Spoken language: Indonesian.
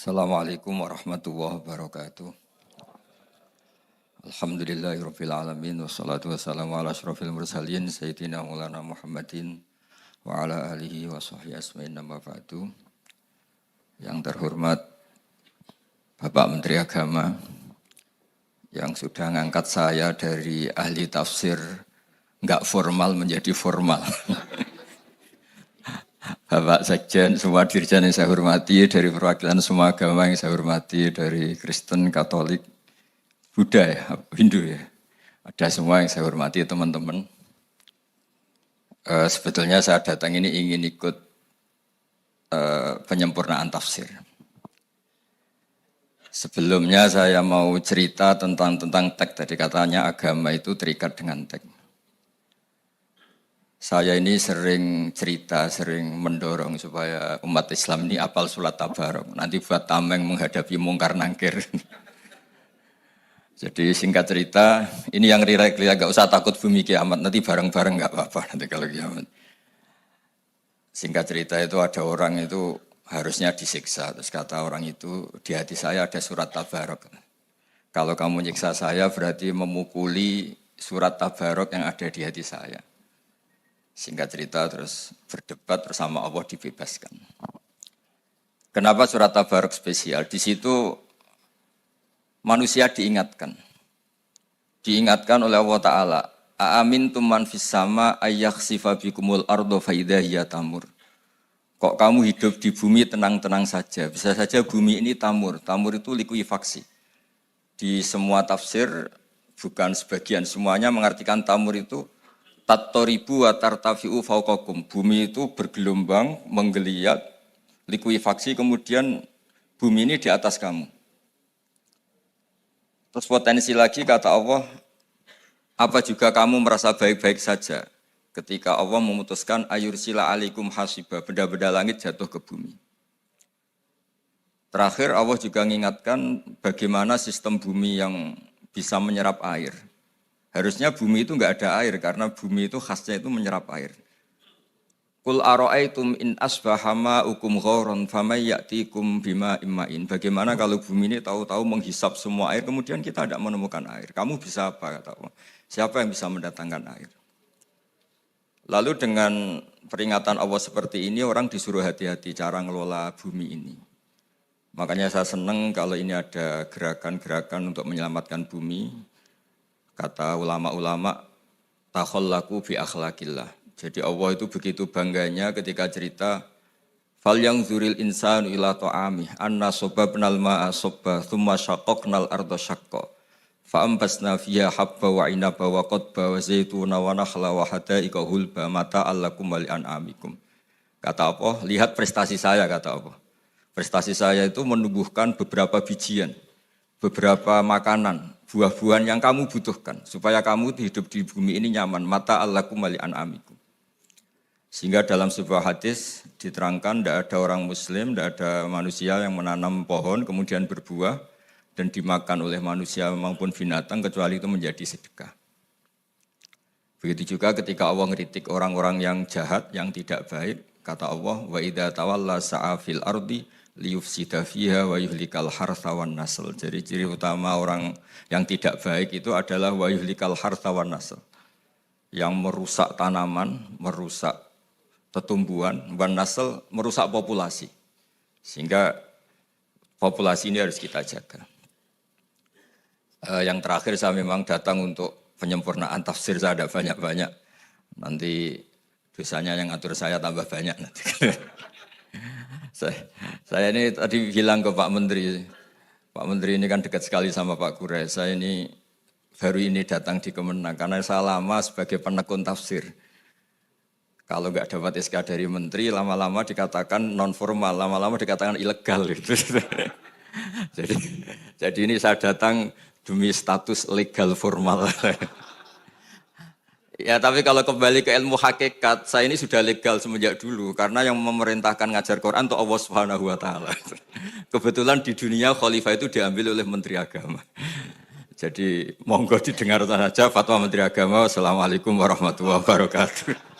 Assalamualaikum warahmatullahi wabarakatuh. Alhamdulillahirabbil alamin wassalatu wassalamu ala asyrofil mursalin sayyidina Maulana Muhammadin wa ala alihi wa sahbihi asma'in amma ba'du. Yang terhormat Bapak Menteri Agama yang sudah ngangkat saya dari ahli tafsir enggak formal menjadi formal. Bapak Sekjen, semua dirjen yang saya hormati, dari perwakilan semua agama yang saya hormati, dari Kristen, Katolik, Buddha ya, Hindu ya. Ada semua yang saya hormati teman-teman. Sebetulnya saya datang ini ingin ikut penyempurnaan tafsir. Sebelumnya saya mau cerita tentang teks. Tadi katanya agama itu terikat dengan teks. Saya ini sering cerita, sering mendorong supaya umat Islam ini apal surat Tabarok. Nanti buat tameng menghadapi mungkar nangkir. Jadi singkat cerita, ini yang rilek-rilek, gak usah takut bumi kiamat. Nanti bareng-bareng gak apa-apa nanti kalau kiamat. Singkat cerita itu ada orang itu harusnya disiksa. Terus kata orang itu, di hati saya ada surat Tabarok. Kalau kamu nyiksa saya berarti memukuli surat Tabarok yang ada di hati saya. Singkat cerita terus berdebat bersama Allah dibebaskan. Kenapa surat Tabarok spesial? Di situ manusia diingatkan. Diingatkan oleh Allah Ta'ala. Aamintum man fis sama ayyakhsifa bikumul ardo fa idza hiya tamur. Kok kamu hidup di bumi tenang-tenang saja? Bisa saja bumi ini tamur. Tamur itu likuifaksi. Di semua tafsir, bukan sebagian, semuanya mengartikan tamur itu tattoribu wa tartafi'u fauqakum. Bumi itu bergelombang, menggeliat, likuifaksi, kemudian bumi ini di atas kamu. Terus potensi lagi kata Allah, apa juga kamu merasa baik-baik saja ketika Allah memutuskan ayursila alaikum hasiba, benda-benda langit jatuh ke bumi. Terakhir Allah juga mengingatkan bagaimana sistem bumi yang bisa menyerap air. Harusnya bumi itu enggak ada air karena bumi itu khasnya itu menyerap air. Qul ara'aitum in asbaha ma'ukum ghauran famay ya'tikum bima imma'in. Bagaimana kalau bumi ini tahu-tahu menghisap semua air kemudian kita tidak menemukan air. Kamu bisa apa kata Allah? Siapa yang bisa mendatangkan air? Lalu dengan peringatan Allah seperti ini orang disuruh hati-hati cara ngelola bumi ini. Makanya saya senang kalau ini ada gerakan-gerakan untuk menyelamatkan bumi. Kata ulama-ulama, takhallaku bi akhlaqillah. Jadi Allah itu begitu bangganya ketika cerita fal yang zuril insanu ila ta'amih anna sababnal ma'a sabba thumma syaqqaqnal arda syaqqa fa ambasna fiha habba wa inaba wa qadba wa zaituna wa nakhla wa hada'iqa hulba mata'al lakum wa li'an'amikum. Kata Allah, lihat prestasi saya kata Allah. Prestasi saya itu menumbuhkan beberapa bijian, beberapa makanan, buah-buahan yang kamu butuhkan supaya kamu hidup di bumi ini nyaman. Mata allakum wa li'an'amikum. Sehingga dalam sebuah hadis diterangkan tidak ada orang muslim, tidak ada manusia yang menanam pohon kemudian berbuah dan dimakan oleh manusia maupun binatang kecuali itu menjadi sedekah. Begitu juga ketika Allah ngeritik orang-orang yang jahat, yang tidak baik, kata Allah, wa idza tawalla sa'a fil ardi liyufsida fiha wa yuhlikal hartha wan nasl. Jadi ciri utama orang yang tidak baik itu adalah wa yuhlikal hartha wan nasl. Yang merusak tanaman, merusak tetumbuhan, wan nasl merusak populasi. Sehingga populasi ini harus kita jaga. Yang terakhir saya memang datang untuk penyempurnaan tafsir, saya ada banyak-banyak. Nanti dosanya yang ngatur saya tambah banyak nanti. Saya ini tadi bilang ke Pak Menteri ini kan dekat sekali sama Pak Kures. Saya ini baru ini datang di Kemenang karena saya lama sebagai penekun tafsir. Kalau nggak dapat SK dari Menteri, lama-lama dikatakan non formal, lama-lama dikatakan ilegal. Gitu. jadi ini saya datang demi status legal formal. Ya tapi kalau kembali ke ilmu hakikat, saya ini sudah legal semenjak dulu karena yang memerintahkan ngajar Quran itu Allah Subhanahu wa taala. Kebetulan di dunia khalifah itu diambil oleh Menteri Agama. Jadi monggo didengar saja fatwa Menteri Agama. Wassalamualaikum warahmatullahi wabarakatuh.